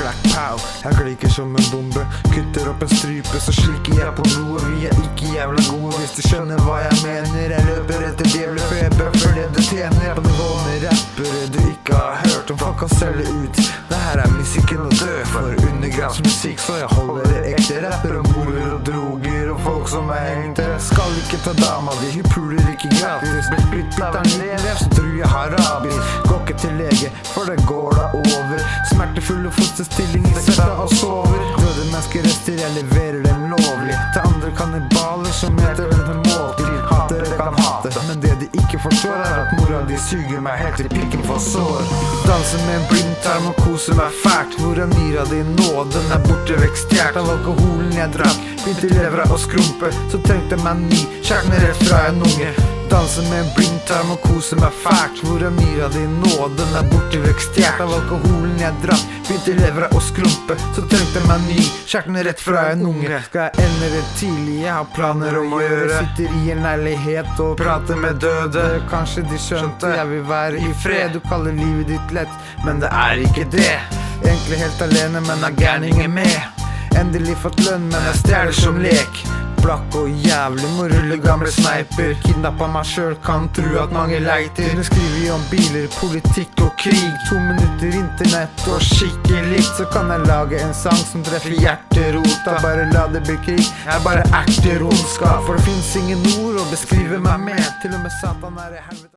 Black Pow, jeg klikker som en bombe. Kutter opp en strype, så slikker jeg på blodet. Vi er ikke jævla gode, hvis du skjønner hva jeg mener. Jeg løper etter djevle, for jeg bøffer det du tjener. På nivå med rappere du ikke har hørt om folk kan selge ut. Det her er musikken å dø for undergravsmusikk, så jeg holder det ekte. Rapper og morer og droger og folk som er hengte. Jeg skal ikke ta dama di, hun puler ikke gratis. Bitt av en liten rev, så tror jeg har rabies. Går ikke til lege, for det går da over. Smertefulle fosterstilling i setta og sover. Døde menneskerester, jeg leverer dem lovlig. Til andre kannibaler som heter den til måltid. Hatere kan hate, men det de ikke forstår er at mora di suger meg helt til pikken for sår. Danser med en blindtarm og koser meg fælt. Hvor er myra di nå? Den er borte vekk stjert av alkoholen jeg drakk. Begynte levra å skrumpe, så trengte meg ny. Kjært meg rett fra en unge. Danser med en blindtarm og koser meg fælt. Hvor er myra di nå? Den er borte vekk stjert av alkoholen jeg drakk. Begynte levra å skrumpe, så trengte meg ny. Kjært meg rett fra en unge. Skal jeg ende det tidlig? Jeg har planer om å gjøre. Sitter i en leilighet og prater med døde. Kanskje de skjønte jeg vil være i fred. Du kaller livet ditt lett, men det er ikke det. Egentlig helt alene, men er gærninger med. Endelig fått lønn, men jeg stjeler som lek. Blakk og jævlig må rulle gamle sneiper. Kidnappa meg selv, kan tro at mange leiter. Nå skriver vi om biler, politikk og krig. 2 minutter internett og skikkelig. Så kan jeg lage en sang som treffer hjerterota. Bare la det bli krig, jeg bare erter ondskap. For det finnes ingen ord å beskrive meg med. Til og med Satan er i helvete.